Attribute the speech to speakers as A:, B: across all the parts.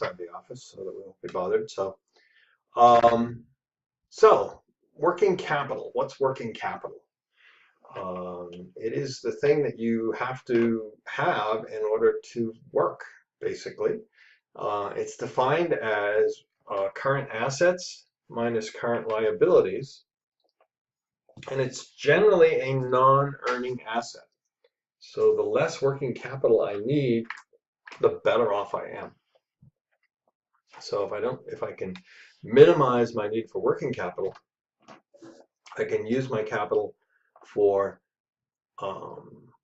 A: outside the office so that we won't be bothered. So working capital. What's working capital? It is the thing that you have to have in order to work, basically. It's defined as current assets minus current liabilities, and it's generally a non-earning asset. So the less working capital I need, the better off I am. So if I can minimize my need for working capital, I can use my capital for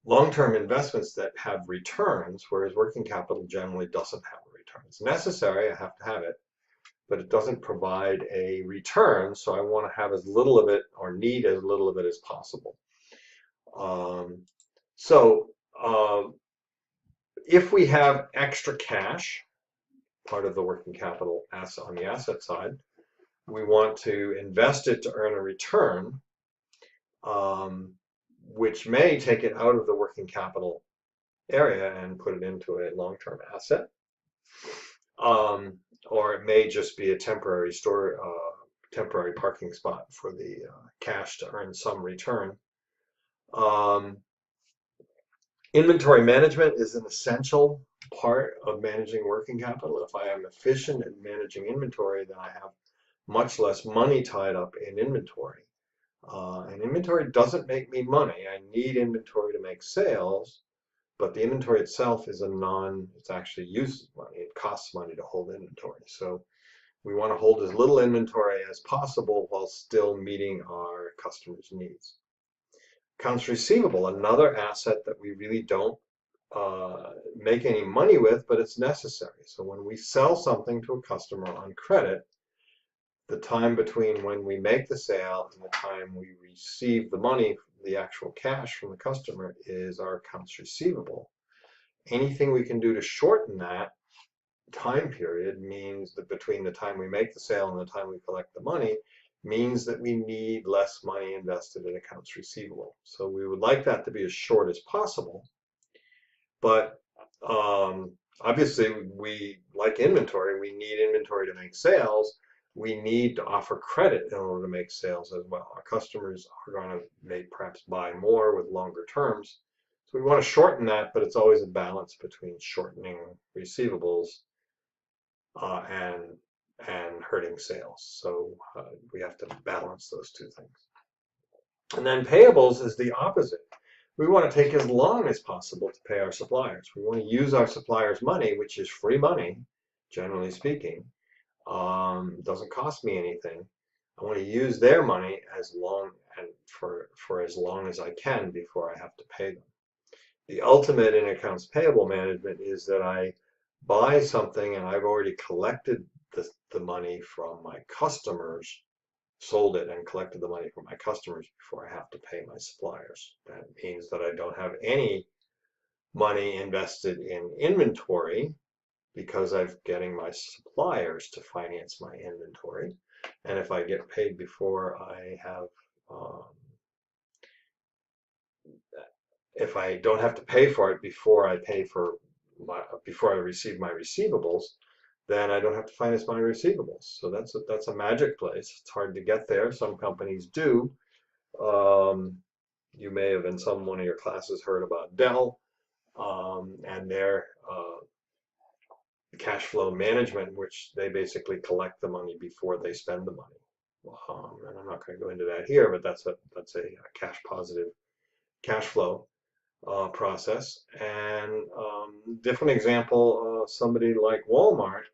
A: long-term investments that have returns, whereas working capital generally doesn't have a return. It's necessary, I have to have it, but it doesn't provide a return, so I want to have as little of it or need as little of it as possible. So if we have extra cash, part of the working capital asset on the asset side, we want to invest it to earn a return, which may take it out of the working capital area and put it into a long-term asset, or it may just be a temporary temporary parking spot for the cash to earn some return. Inventory management is an essential part of managing working capital. If I am efficient at managing inventory, then I have much less money tied up in inventory. And inventory doesn't make me money. I need inventory to make sales, but the inventory itself is it actually uses money. It costs money to hold inventory. So we want to hold as little inventory as possible while still meeting our customers' needs. Accounts receivable, another asset that we really don't make any money with, but it's necessary. So when we sell something to a customer on credit, the time between when we make the sale and the time we receive the money, the actual cash from the customer, is our accounts receivable. Anything we can do to shorten that time period means that between the time we make the sale and the time we collect the money means that we need less money invested in accounts receivable. So we would like that to be as short as possible, but obviously we like inventory. We need inventory to make sales. We need to offer credit in order to make sales as well. Our customers are going to perhaps buy more with longer terms. So we want to shorten that, but it's always a balance between shortening receivables and hurting sales. So we have to balance those two things. And then payables is the opposite. We want to take as long as possible to pay our suppliers. We want to use our suppliers' money, which is free money, generally speaking. Doesn't cost me anything. I want to use their money as long and for as long as I can before I have to pay them. The ultimate in accounts payable management is that I buy something and I've already collected the money from my customers, sold it and collected the money from my customers before I have to pay my suppliers. That means that I don't have any money invested in inventory because I'm getting my suppliers to finance my inventory. And if I get paid before I have, if I don't have to pay for it before I receive my receivables, then I don't have to finance my receivables. So that's a magic place. It's hard to get there. Some companies do. You may have in one of your classes heard about Dell and their cash flow management, which they basically collect the money before they spend the money. And I'm not going to go into that here, but that's a cash positive cash flow process. And different example, somebody like Walmart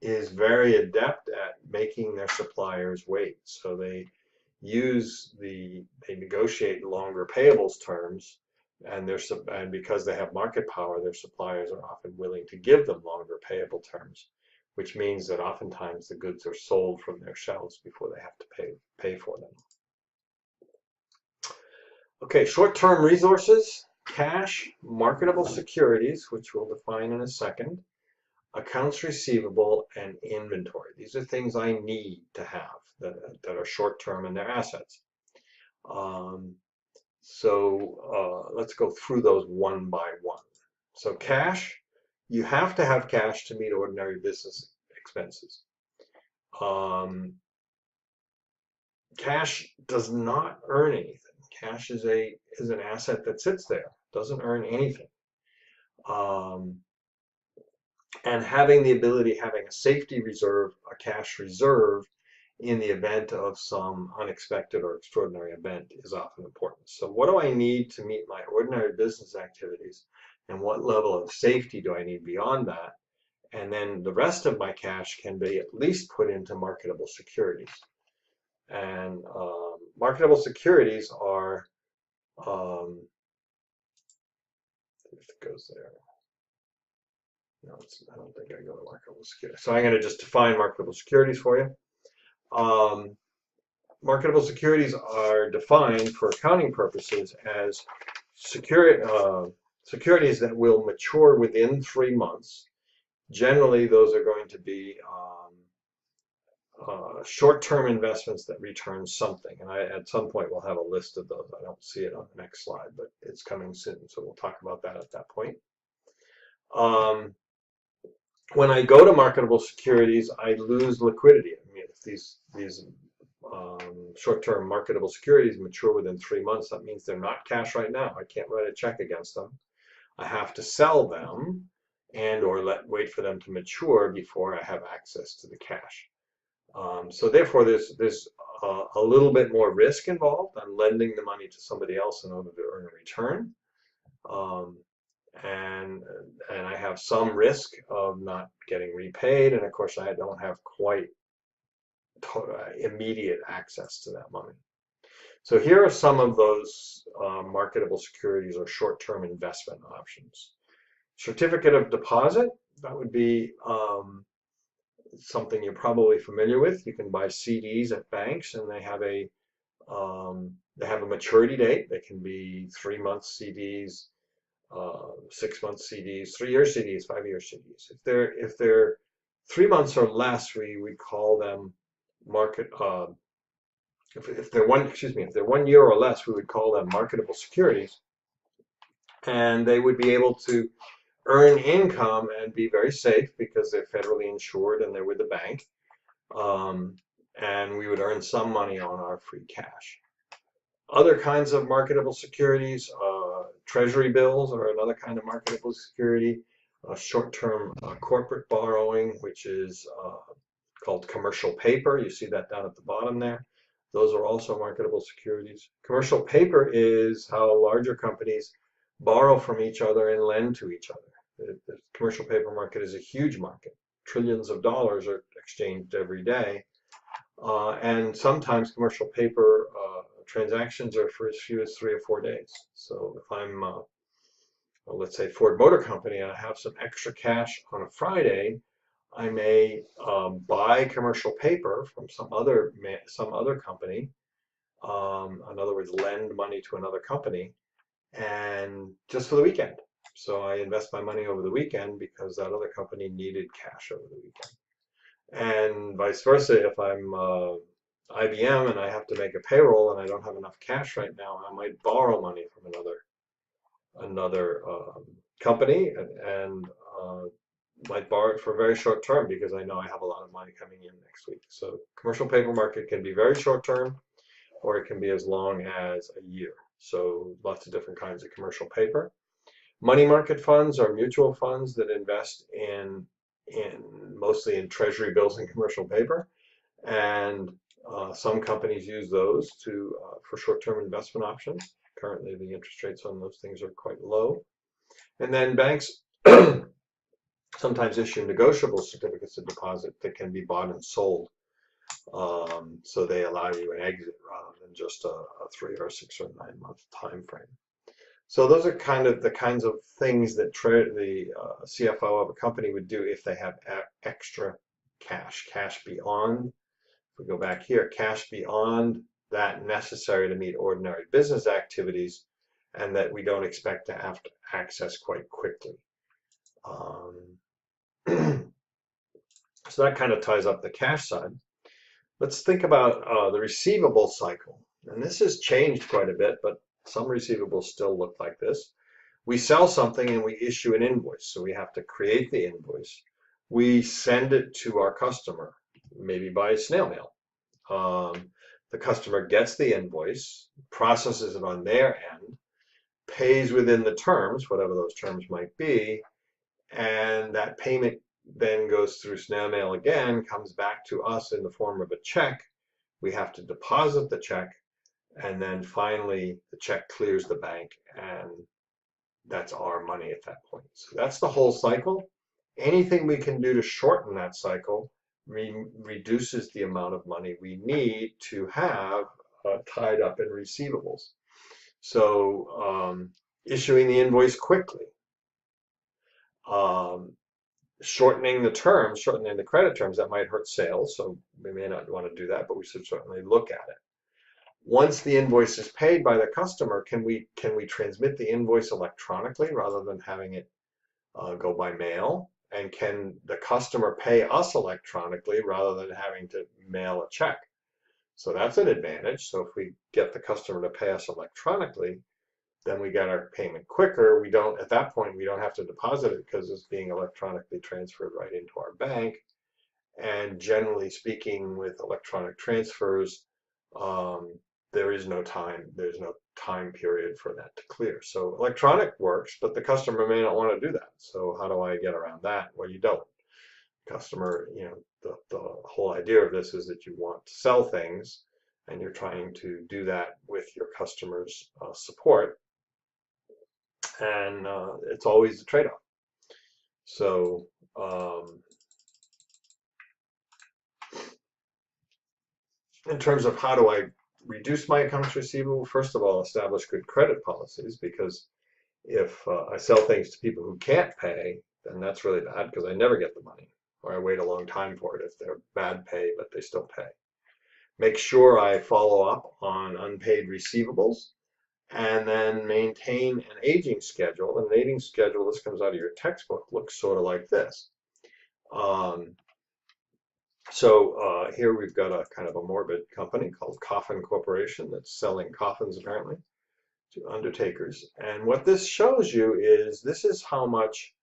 A: is very adept at making their suppliers wait. So they negotiate longer payables terms, and because they have market power, their suppliers are often willing to give them longer payable terms, which means that oftentimes the goods are sold from their shelves before they have to pay for them. Okay, short-term resources, cash, marketable securities, which we'll define in a second, accounts receivable, and inventory. These are things I need to have that are short-term and they're assets. So let's go through those one by one. So cash, you have to have cash to meet ordinary business expenses. Cash does not earn anything. Cash is an asset that sits there, doesn't earn anything. And having the ability, having a safety reserve, a cash reserve in the event of some unexpected or extraordinary event is often important. So what do I need to meet my ordinary business activities, and what level of safety do I need beyond that? And then the rest of my cash can be at least put into marketable securities. And marketable securities are, if it goes there, no, I don't think I go to marketable securities. So I'm going to just define marketable securities for you. Marketable securities are defined for accounting purposes as securities that will mature within 3 months. Generally, those are going to be short-term investments that return something. And at some point, we'll have a list of those. I don't see it on the next slide, but it's coming soon. So we'll talk about that at that point. When I go to marketable securities, I lose liquidity. I mean, if these short-term marketable securities mature within 3 months, that means they're not cash right now. I can't write a check against them. I have to sell them and or wait for them to mature before I have access to the cash. So therefore, there's a little bit more risk involved. I'm lending the money to somebody else in order to earn a return. And I have some risk of not getting repaid, and of course I don't have quite immediate access to that money. So here are some of those marketable securities or short-term investment options. Certificate of deposit, that would be something you're probably familiar with. You can buy CDs at banks, and they have a maturity date. They can be 3-month CDs, 6-month CDs, 3-year CDs, 5-year CDs. If they're 3 months or less, we would call them market. If they're 1 year or less, we would call them marketable securities, and they would be able to earn income and be very safe because they're federally insured and they're with the bank. And we would earn some money on our free cash. Other kinds of marketable securities, treasury bills are another kind of marketable security, short-term corporate borrowing, which is called commercial paper. You see that down at the bottom there. Those are also marketable securities. Commercial paper is how larger companies borrow from each other and lend to each other. The commercial paper market is a huge market. Trillions of dollars are exchanged every day. And sometimes commercial paper transactions are for as few as 3 or 4 days. So if I'm, let's say Ford Motor Company, and I have some extra cash on a Friday, I may buy commercial paper from some other company. In other words, lend money to another company, and just for the weekend. So I invest my money over the weekend because that other company needed cash over the weekend. And vice versa, if I'm IBM and I have to make a payroll and I don't have enough cash right now, I might borrow money from another company and might borrow it for a very short term because I know I have a lot of money coming in next week. So commercial paper market can be very short term, or it can be as long as a year. So lots of different kinds of commercial paper. Money market funds are mutual funds that invest in mostly in treasury bills and commercial paper, and some companies use those for short-term investment options. Currently, the interest rates on those things are quite low. And then banks sometimes issue negotiable certificates of deposit that can be bought and sold. So they allow you an exit rather than just a 3 or 6 or 9 month time frame. So those are kind of the kinds of things that the CFO of a company would do if they have extra cash beyond. If we go back here, cash beyond that necessary to meet ordinary business activities, and that we don't expect to have to access quite quickly. So that kind of ties up the cash side. Let's think about the receivable cycle. And this has changed quite a bit, but some receivables still look like this. We sell something and we issue an invoice. So we have to create the invoice. We send it to our customer, maybe by snail mail. The customer gets the invoice, processes it on their end, pays within the terms, whatever those terms might be, and that payment then goes through snail mail again, comes back to us in the form of a check. We have to deposit the check, and then finally the check clears the bank, and that's our money at that point. So that's the whole cycle. Anything we can do to shorten that cycle reduces the amount of money we need to have tied up in receivables. So issuing the invoice quickly, shortening the terms, shortening the credit terms, that might hurt sales, so we may not want to do that, but we should certainly look at it. Once the invoice is paid by the customer, can we transmit the invoice electronically rather than having it go by mail? And can the customer pay us electronically rather than having to mail a check? So that's an advantage. So if we get the customer to pay us electronically, then we get our payment quicker. We don't, at that point, we don't have to deposit it because it's being electronically transferred right into our bank. And generally speaking, with electronic transfers, there's no time period for that to clear. So electronic works, but the customer may not want to do that. So how do I get around that? Well, you don't. Customer, the whole idea of this is that you want to sell things, and you're trying to do that with your customers' support, and it's always a trade-off. So in terms of how do I reduce my accounts receivable, first of all, establish good credit policies, because if I sell things to people who can't pay, then that's really bad because I never get the money, or I wait a long time for it if they're bad pay but they still pay. Make sure I follow up on unpaid receivables, and then maintain an aging schedule. And an aging schedule, this comes out of your textbook, looks sort of like this. Here we've got a kind of a morbid company called Coffin Corporation that's selling coffins apparently to undertakers. And what this shows you is this is how much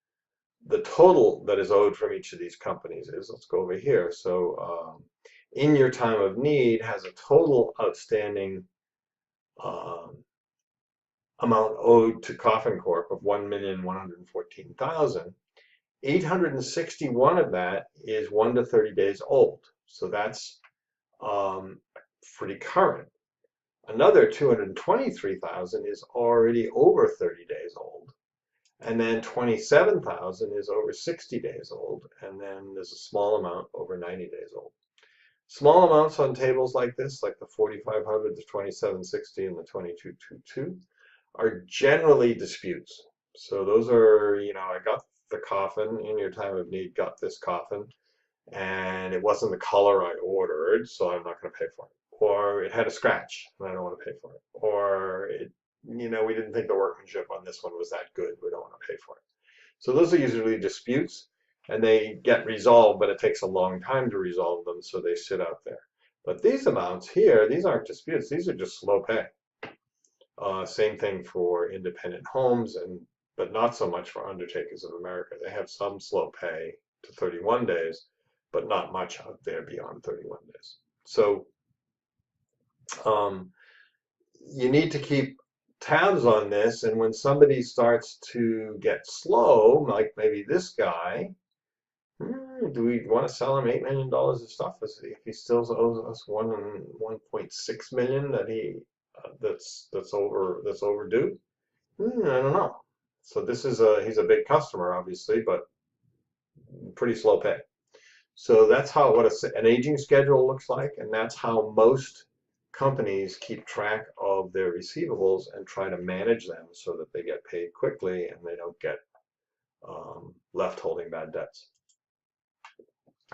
A: the total that is owed from each of these companies is. Let's go over here. So In Your Time of Need has a total outstanding amount owed to Coffin Corp of $1,114,000. 861 of that is 1 to 30 days old. So that's pretty current. Another 223,000 is already over 30 days old. And then 27,000 is over 60 days old. And then there's a small amount over 90 days old. Small amounts on tables like this, like the 4,500, the 2,760, and the 2,222, are generally disputes. So those are, I got the coffin, In Your Time of Need got this coffin, and it wasn't the color I ordered, so I'm not going to pay for it. Or it had a scratch, and I don't want to pay for it. Or we didn't think the workmanship on this one was that good, we don't want to pay for it. So those are usually disputes, and they get resolved, but it takes a long time to resolve them, so they sit out there. But these amounts here, these aren't disputes, these are just slow pay. Same thing for independent homes, but not so much for Undertakers of America. They have some slow pay to 31 days, but not much out there beyond 31 days. So you need to keep tabs on this, and when somebody starts to get slow, like maybe this guy, do we want to sell him $8 million of stuff if he still owes us $1.6 million that that's overdue? I don't know. So he's a big customer, obviously, but pretty slow pay. So that's what an aging schedule looks like, and that's how most companies keep track of their receivables and try to manage them so that they get paid quickly and they don't get left holding bad debts.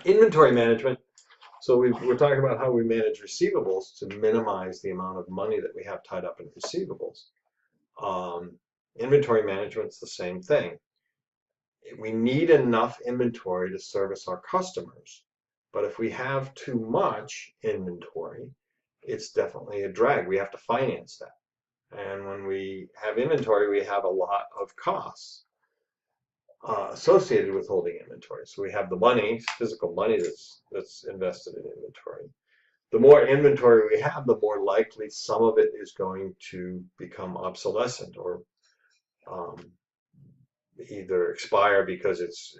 A: Inventory management. So we're talking about how we manage receivables to minimize the amount of money that we have tied up in receivables. Inventory management's the same thing. We need enough inventory to service our customers, but if we have too much inventory, it's definitely a drag. We have to finance that. And when we have inventory, we have a lot of costs associated with holding inventory. So we have the money, physical money that's invested in inventory. The more inventory we have, the more likely some of it is going to become obsolescent or um, either expire because it's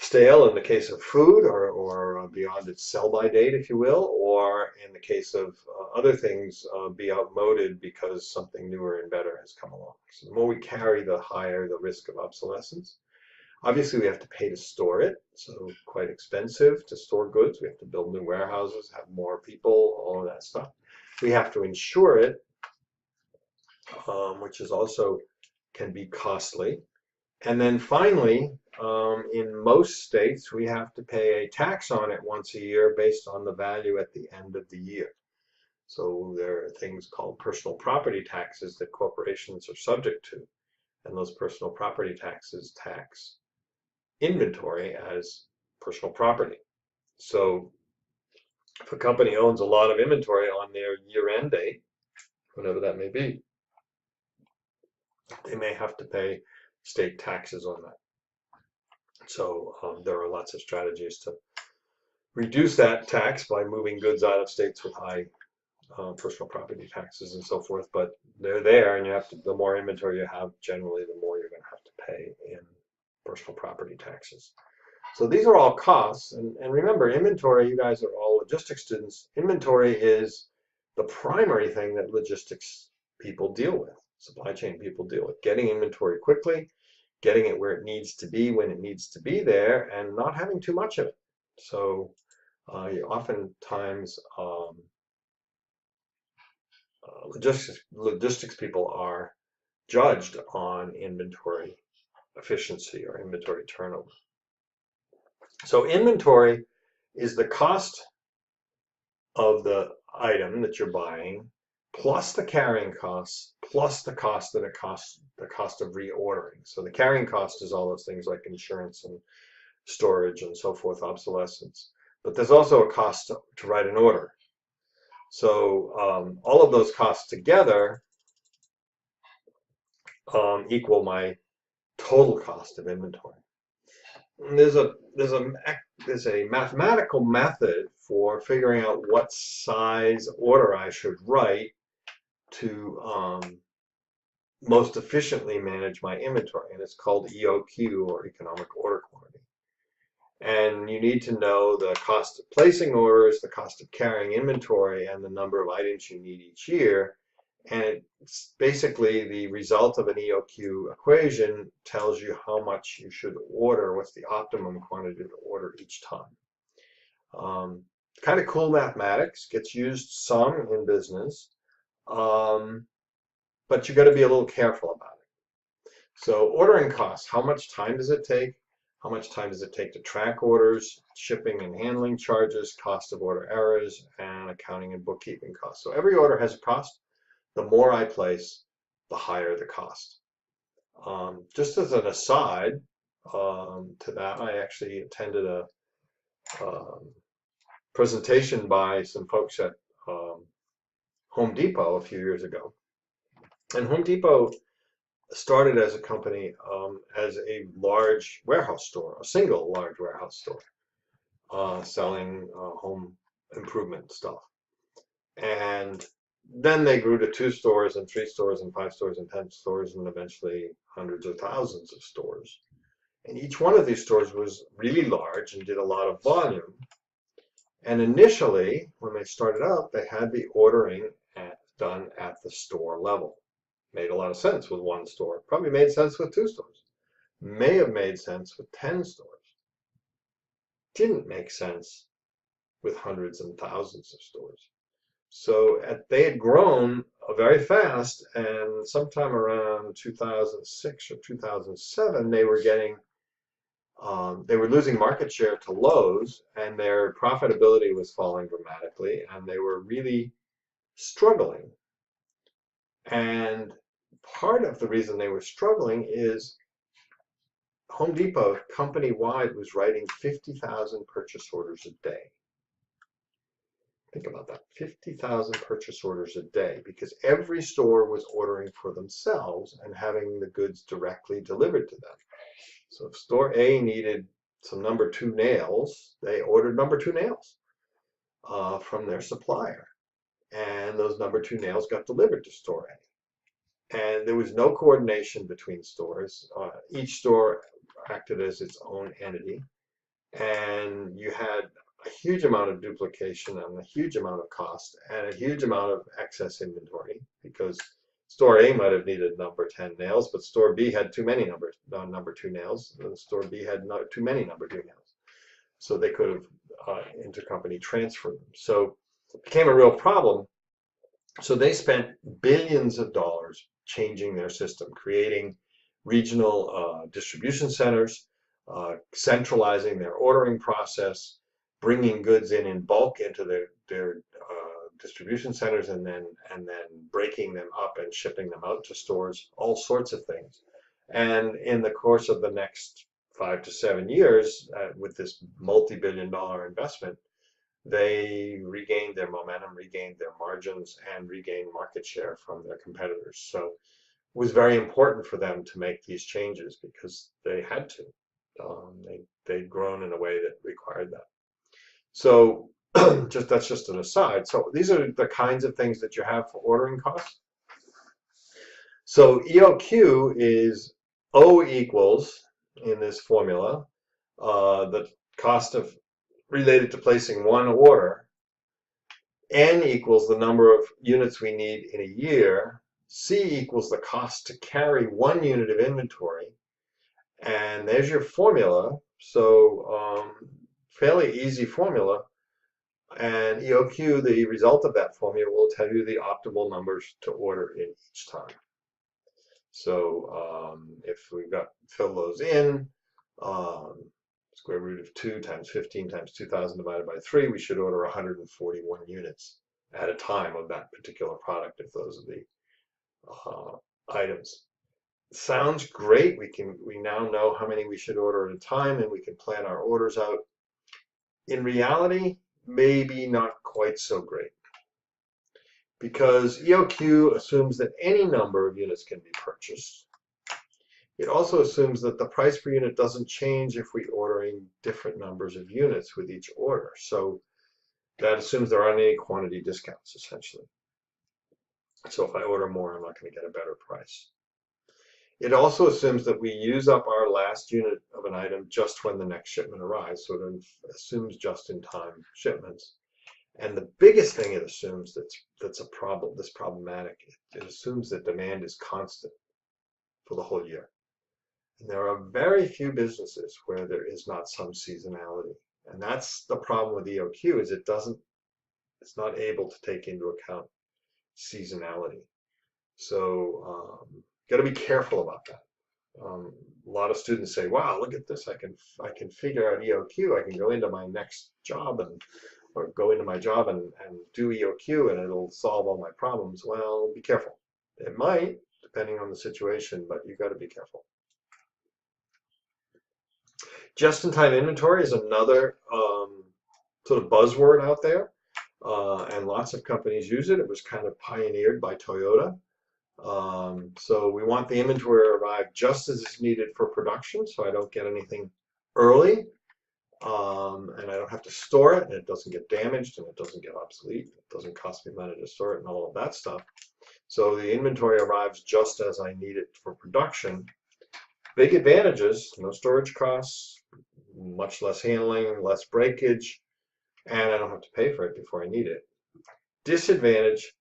A: stale in the case of food, or beyond its sell-by date, if you will, or in the case of other things, be outmoded because something newer and better has come along. So the more we carry, the higher the risk of obsolescence. Obviously, we have to pay to store it, so quite expensive to store goods. We have to build new warehouses, have more people, all of that stuff. We have to insure it, which is also can be costly. And then finally, in most states, we have to pay a tax on it once a year based on the value at the end of the year. So there are things called personal property taxes that corporations are subject to. And those personal property taxes tax inventory as personal property. So if a company owns a lot of inventory on their year-end date, whatever that may be, they may have to pay state taxes on that. So there are lots of strategies to reduce that tax by moving goods out of states with high personal property taxes and so forth. But they're there, and you have to. The more inventory you have, generally, the more you're going to have to pay in personal property taxes. So these are all costs, and remember, inventory. You guys are all logistics students. Inventory is the primary thing that logistics people deal with. Supply chain people deal with getting inventory quickly, getting it where it needs to be when it needs to be there, and not having too much of it. So oftentimes logistics people are judged on inventory efficiency or inventory turnover. So inventory is the cost of the item that you're buying, plus the carrying costs, plus the cost that it costs, the cost of reordering. So the carrying cost is all those things like insurance and storage and so forth, obsolescence. But there's also a cost to write an order. So all of those costs together equal my total cost of inventory. And there's a mathematical method for figuring out what size order I should write to most efficiently manage my inventory, and it's called EOQ, or economic order quantity. And you need to know the cost of placing orders, the cost of carrying inventory, and the number of items you need each year. And it's basically the result of an EOQ equation tells you how much you should order, what's the optimum quantity to order each time. Kind of cool mathematics, gets used some in business, but you got to be a little careful about it. So ordering costs, how much time does it take? How much time does it take to track orders, shipping and handling charges, cost of order errors, and accounting and bookkeeping costs. So every order has a cost. The more I place, the higher the cost. Just as an aside to that, I actually attended a presentation by some folks at Home Depot a few years ago. And Home Depot started as a company as a large warehouse store, a single large warehouse store, selling home improvement stuff. And then they grew to 2 stores and 3 stores and 5 stores and 10 stores and eventually hundreds of thousands of stores. And each one of these stores was really large and did a lot of volume. And initially, when they started out, they had the ordering done at the store level. Made a lot of sense with 1 store. Probably made sense with 2 stores. May have made sense with 10 stores. Didn't make sense with hundreds and thousands of stores. So they had grown very fast, and sometime around 2006 or 2007, they were losing market share to Lowe's, and their profitability was falling dramatically, and they were really struggling. And part of the reason they were struggling is Home Depot, company-wide, was writing 50,000 purchase orders a day. Think about that, 50,000 purchase orders a day, because every store was ordering for themselves and having the goods directly delivered to them. So if store A needed some number 2 nails, they ordered number 2 nails from their supplier. And those number 2 nails got delivered to store A. And there was no coordination between stores. Each store acted as its own entity. And you had a huge amount of duplication and a huge amount of cost and a huge amount of excess inventory, because store A might have needed number 10 nails, but store B had too many number 2 nails, and store B had not too many number 2 nails. So they could have intercompany transferred them. So it became a real problem. So they spent billions of dollars changing their system, creating regional distribution centers, centralizing their ordering process, bringing goods in bulk into their distribution centers, and then breaking them up and shipping them out to stores, all sorts of things. And in the course of the next 5 to 7 years, with this multi-billion-dollar investment, they regained their momentum, regained their margins, and regained market share from their competitors. So it was very important for them to make these changes because they had to. They'd grown in a way that required that. So that's just an aside. So these are the kinds of things that you have for ordering costs. So EOQ is O equals, in this formula, the cost of related to placing one order. N equals the number of units we need in a year. C equals the cost to carry 1 unit of inventory. And there's your formula. So fairly easy formula. And EOQ, the result of that formula, will tell you the optimal numbers to order in each time. So if we've got fill those in, square root of 2 times 15 times 2,000 divided by 3, we should order 141 units at a time of that particular product if those are the items. Sounds great. We now know how many we should order at a time, and we can plan our orders out. In reality, maybe not quite so great, because EOQ assumes that any number of units can be purchased. It also assumes that the price per unit doesn't change if we're ordering different numbers of units with each order. So that assumes there aren't any quantity discounts, essentially. So if I order more, I'm not going to get a better price. It also assumes that we use up our last unit of an item just when the next shipment arrives. So it assumes just-in-time shipments. And the biggest thing it assumes that's problematic, it assumes that demand is constant for the whole year. And there are very few businesses where there is not some seasonality. And that's the problem with EOQ, is it's not able to take into account seasonality. So got to be careful about that. A lot of students say, wow, look at this, I can figure out EOQ, I can go into my next job or go into my job and do EOQ and it'll solve all my problems. Well, be careful. It might, depending on the situation, but you've got to be careful. Just-in-time inventory is another sort of buzzword out there, and lots of companies use it. It was kind of pioneered by Toyota. So we want the inventory to arrive just as it's needed for production, so I don't get anything early, and I don't have to store it, and it doesn't get damaged, and it doesn't get obsolete. It doesn't cost me money to store it and all of that stuff. So the inventory arrives just as I need it for production. Big advantages: no storage costs, much less handling, less breakage, and I don't have to pay for it before I need it. Disadvantage: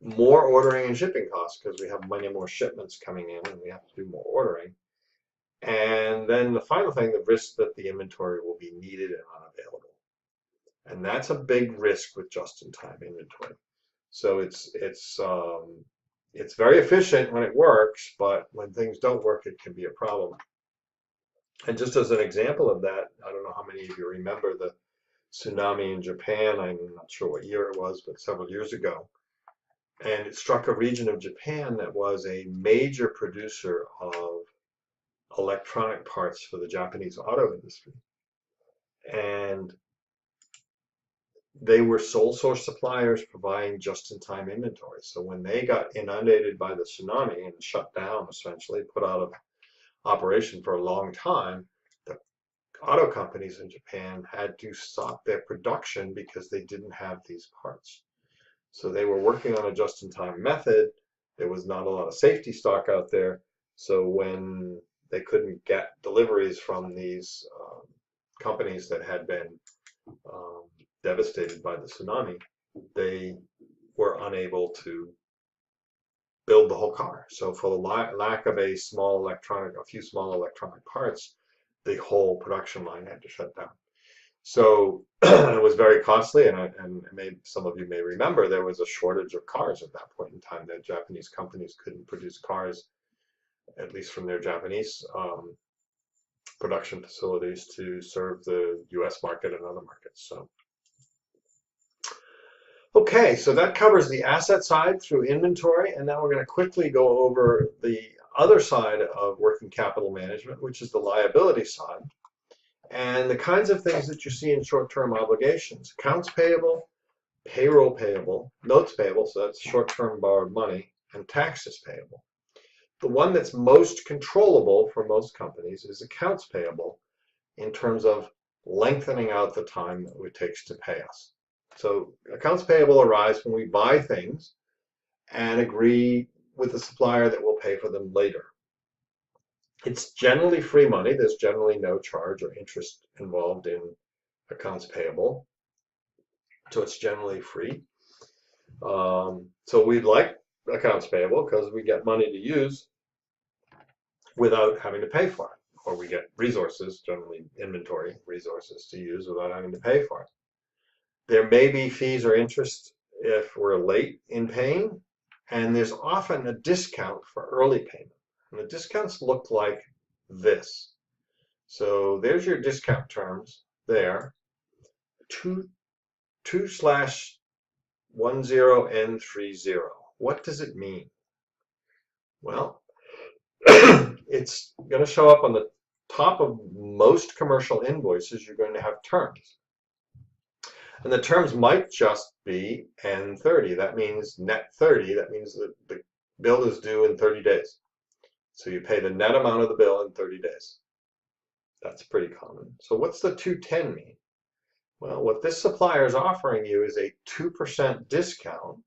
A: more ordering and shipping costs, because we have many more shipments coming in and we have to do more ordering. And then the final thing, the risk that the inventory will be needed and unavailable. And that's a big risk with just-in-time inventory. So it's very efficient when it works, but when things don't work, it can be a problem. And just as an example of that, I don't know how many of you remember the tsunami in Japan. I'm not sure what year it was, but several years ago. And it struck a region of Japan that was a major producer of electronic parts for the Japanese auto industry. And they were sole source suppliers providing just-in-time inventory. So when they got inundated by the tsunami and shut down, essentially put out of operation for a long time, the auto companies in Japan had to stop their production because they didn't have these parts. So they were working on a just-in-time method. There was not a lot of safety stock out there. So when they couldn't get deliveries from these companies that had been devastated by the tsunami, they were unable to build the whole car. So for the lack of a few small electronic parts, the whole production line had to shut down. So it was very costly, and some of you may remember there was a shortage of cars at that point in time. That Japanese companies couldn't produce cars, at least from their Japanese production facilities, to serve the U.S. market and other markets. So, okay, so that covers the asset side through inventory, and now we're going to quickly go over the other side of working capital management, which is the liability side. And the kinds of things that you see in short-term obligations: accounts payable, payroll payable, notes payable, so that's short-term borrowed money, and taxes payable. The one that's most controllable for most companies is accounts payable, in terms of lengthening out the time that it takes to pay us. So accounts payable arise when we buy things and agree with the supplier that we'll pay for them later. It's generally free money. There's generally no charge or interest involved in accounts payable. So it's generally free. So we'd like accounts payable because we get money to use without having to pay for it. Or we get resources, generally inventory resources, to use without having to pay for it. There may be fees or interest if we're late in paying, and there's often a discount for early payment. And the discounts look like this. So there's your discount terms there. 2/10N30. What does it mean? Well, it's going to show up on the top of most commercial invoices. You're going to have terms. And the terms might just be N30. That means net 30. That means that the bill is due in 30 days. So you pay the net amount of the bill in 30 days. That's pretty common. So what's the 210 mean? Well, what this supplier is offering you is a 2% discount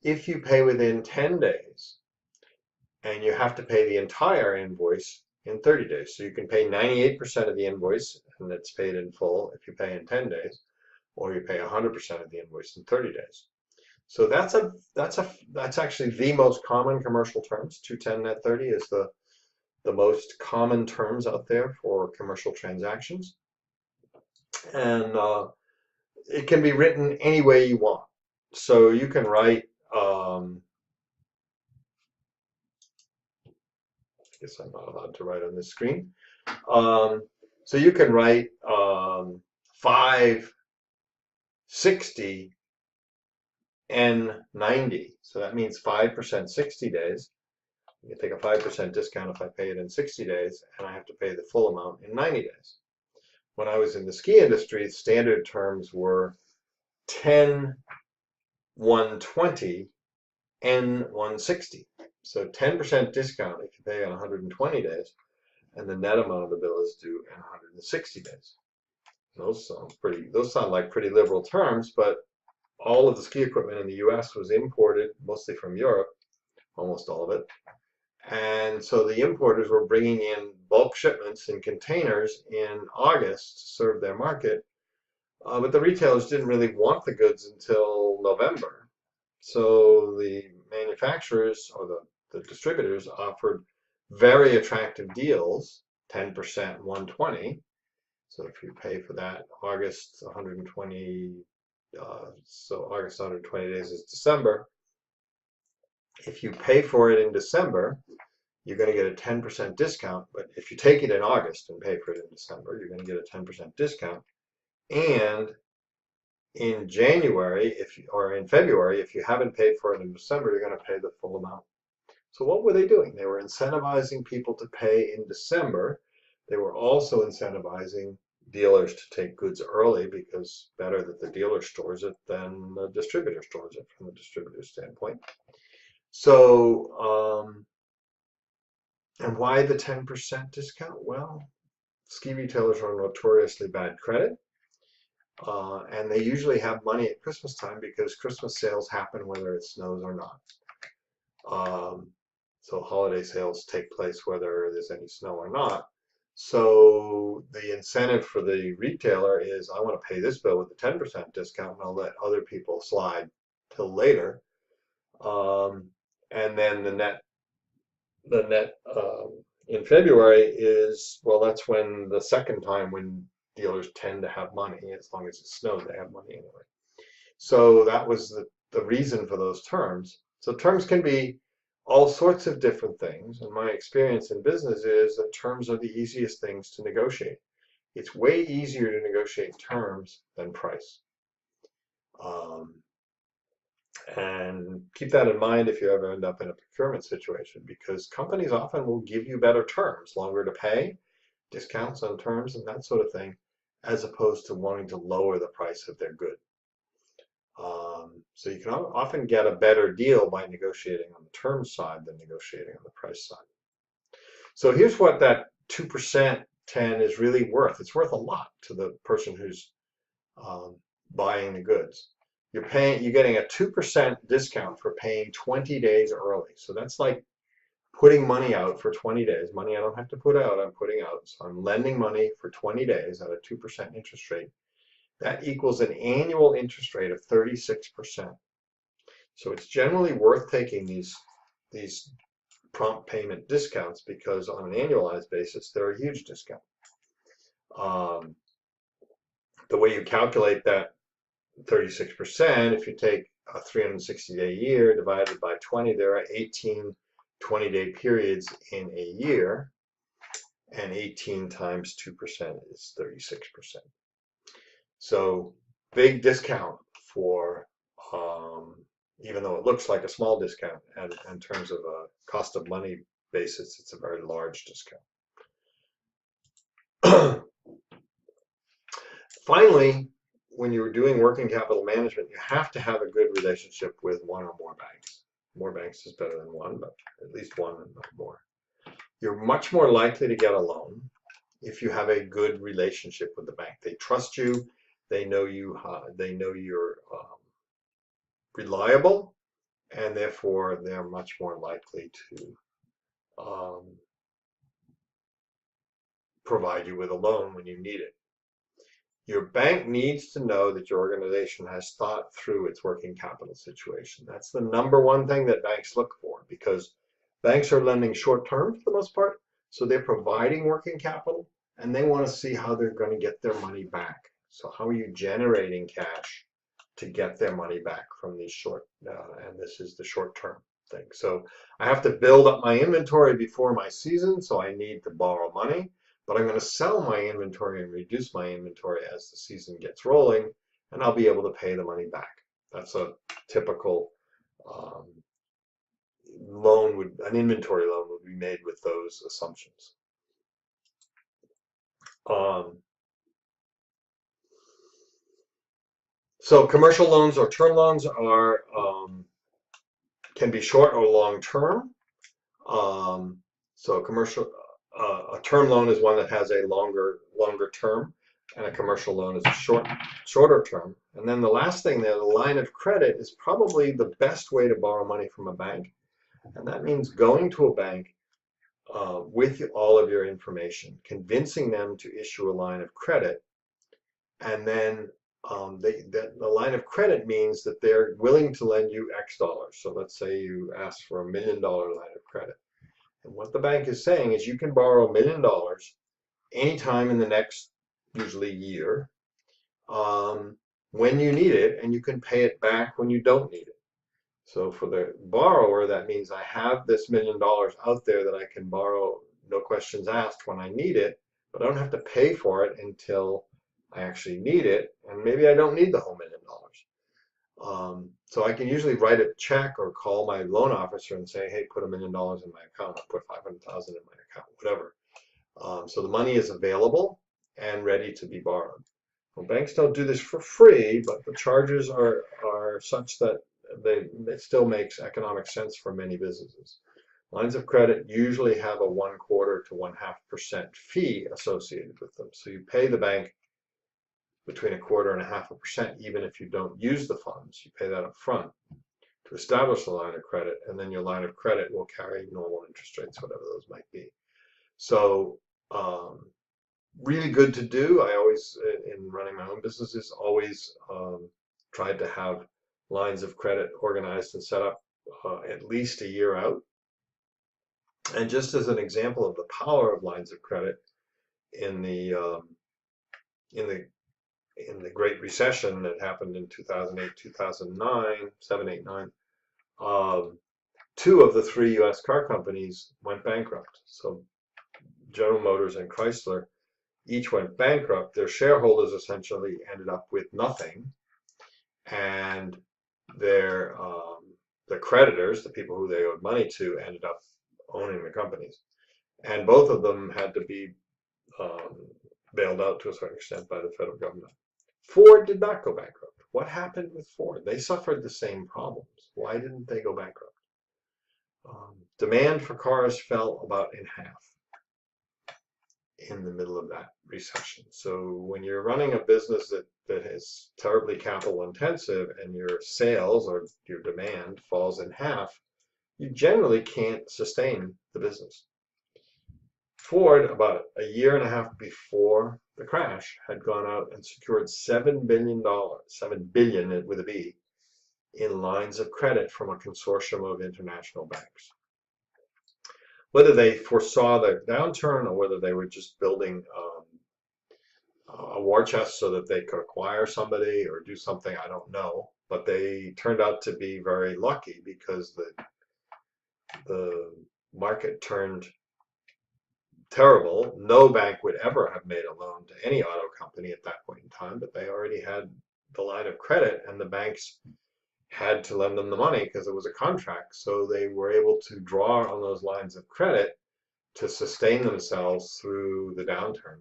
A: if you pay within 10 days, and you have to pay the entire invoice in 30 days. So you can pay 98% of the invoice, and it's paid in full if you pay in 10 days, or you pay 100% of the invoice in 30 days. So that's actually the most common commercial terms. 210 net 30 is the most common terms out there for commercial transactions. And it can be written any way you want. So you can write, I guess I'm not allowed to write on this screen. So you can write 560 N90. So that means 5% 60 days. You can take a 5% discount if I pay it in 60 days, and I have to pay the full amount in 90 days. When I was in the ski industry, standard terms were 10/120 N160. So 10% discount if you pay on 120 days, and the net amount of the bill is due in 160 days. Those sound like pretty liberal terms, but all of the ski equipment in the US was imported mostly from Europe, almost all of it. And so the importers were bringing in bulk shipments in containers in August to serve their market, but the retailers didn't really want the goods until November. So the manufacturers, or the distributors, offered very attractive deals, 10% 120. So if you pay for that, August 120, so August 120 days is December. If you pay for it in December, you're going to get a 10% discount. But if you take it in August and pay for it in December, you're going to get a 10% discount. And in January, or in February, if you haven't paid for it in December, you're going to pay the full amount. So what were they doing? They were incentivizing people to pay in December. They were also incentivizing dealers to take goods early because better that the dealer stores it than the distributor stores it from the distributor standpoint. So, and why the 10% discount? Well, ski retailers are notoriously bad credit. And they usually have money at Christmas time because Christmas sales happen whether it snows or not. So holiday sales take place whether there's any snow or not. So the incentive for the retailer is, I want to pay this bill with a 10% discount and I'll let other people slide till later. And then the net in February is, well, that's when the second time when dealers tend to have money. As long as it snows, they have money anyway. So that was the reason for those terms. So terms can be all sorts of different things. And my experience in business is that terms are the easiest things to negotiate. It's way easier to negotiate terms than price. And keep that in mind if you ever end up in a procurement situation, because companies often will give you better terms, longer to pay, discounts on terms and that sort of thing, as opposed to wanting to lower the price of their good. So you can often get a better deal by negotiating on the terms side than negotiating on the price side. So here's what that 2% 10 is really worth. It's worth a lot to the person who's buying the goods. You're getting a 2% discount for paying 20 days early. So that's like putting money out for 20 days. Money I don't have to put out, I'm putting out. So I'm lending money for 20 days at a 2% interest rate. That equals an annual interest rate of 36%. So it's generally worth taking these prompt payment discounts because on an annualized basis, they're a huge discount. The way you calculate that 36%, if you take a 360-day year divided by 20, there are 18 20-day periods in a year, and 18 times 2% is 36%. So big discount for, even though it looks like a small discount, and in terms of a cost of money basis, it's a very large discount. Finally, when you're doing working capital management, you have to have a good relationship with one or more banks. More banks is better than one, but at least one and not more. You're much more likely to get a loan if you have a good relationship with the bank. They trust you, they know you, they know you're reliable, and therefore they're much more likely to provide you with a loan when you need it. Your bank needs to know that your organization has thought through its working capital situation. That's the number one thing that banks look for, because banks are lending short term for the most part, so they're providing working capital and they want to see how they're going to get their money back. So how are you generating cash to get their money back from these short, and this is the short term thing. So I have to build up my inventory before my season, so I need to borrow money. But I'm going to sell my inventory and reduce my inventory as the season gets rolling, and I'll be able to pay the money back. That's a typical an inventory loan would be made with those assumptions. So commercial loans or term loans are can be short or long term. So a term loan is one that has a longer term, and a commercial loan is a shorter term. And then the last thing there, the line of credit, is probably the best way to borrow money from a bank. And that means going to a bank with all of your information, convincing them to issue a line of credit, and then the line of credit means that they're willing to lend you X dollars. So let's say you ask for $1 million line of credit. And what the bank is saying is you can borrow $1 million anytime in the next, usually year, when you need it, and you can pay it back when you don't need it. So for the borrower, that means I have this $1 million out there that I can borrow, no questions asked, when I need it, but I don't have to pay for it until I actually need it, and maybe I don't need the whole $1 million. So I can usually write a check or call my loan officer and say, hey, put $1 million in my account, or put 500,000 in my account, whatever. So the money is available, and ready to be borrowed. Well, banks don't do this for free, but the charges are such that it still makes economic sense for many businesses. Lines of credit usually have a 1/4 to 1/2% fee associated with them. So you pay the bank between 1/4 and 1/2% even if you don't use the funds. You pay that up front to establish the line of credit, and then your line of credit will carry normal interest rates, whatever those might be. So really good to do. I always, in running my own businesses, always tried to have lines of credit organized and set up at least a year out. And just as an example of the power of lines of credit, in the Great Recession that happened in 2008, 2009, 7, 8, 9, 2 of the 3 U.S. car companies went bankrupt. So General Motors and Chrysler each went bankrupt. Their shareholders essentially ended up with nothing, and their the creditors, the people who they owed money to, ended up owning the companies. And both of them had to be bailed out to a certain extent by the federal government. Ford did not go bankrupt. What happened with Ford? They suffered the same problems. Why didn't they go bankrupt? Demand for cars fell about in half in the middle of that recession. So when you're running a business that is terribly capital intensive and your sales or your demand falls in half, you generally can't sustain the business. Ford, about a year and a half before the crash, had gone out and secured $7 billion, $7 billion with a B, in lines of credit from a consortium of international banks. Whether they foresaw the downturn or whether they were just building a war chest so that they could acquire somebody or do something, I don't know. But they turned out to be very lucky because the market turned terrible. No bank would ever have made a loan to any auto company at that point in time, but they already had the line of credit, and the banks had to lend them the money because it was a contract. So they were able to draw on those lines of credit to sustain themselves through the downturn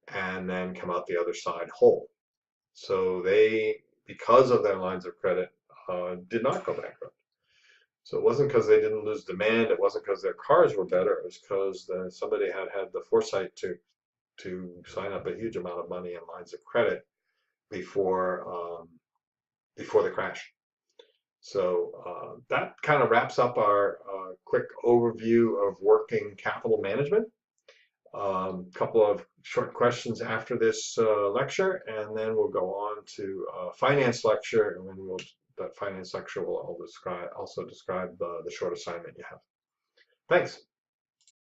A: and then come out the other side whole. So they, because of their lines of credit, did not go bankrupt. So it wasn't because they didn't lose demand. It wasn't because their cars were better. It was because somebody had the foresight to sign up a huge amount of money in lines of credit before the crash. So that kind of wraps up our quick overview of working capital management. Couple of short questions after this lecture, and then we'll go on to a finance lecture, and then that finance lecture will also describe the short assignment you have. Thanks.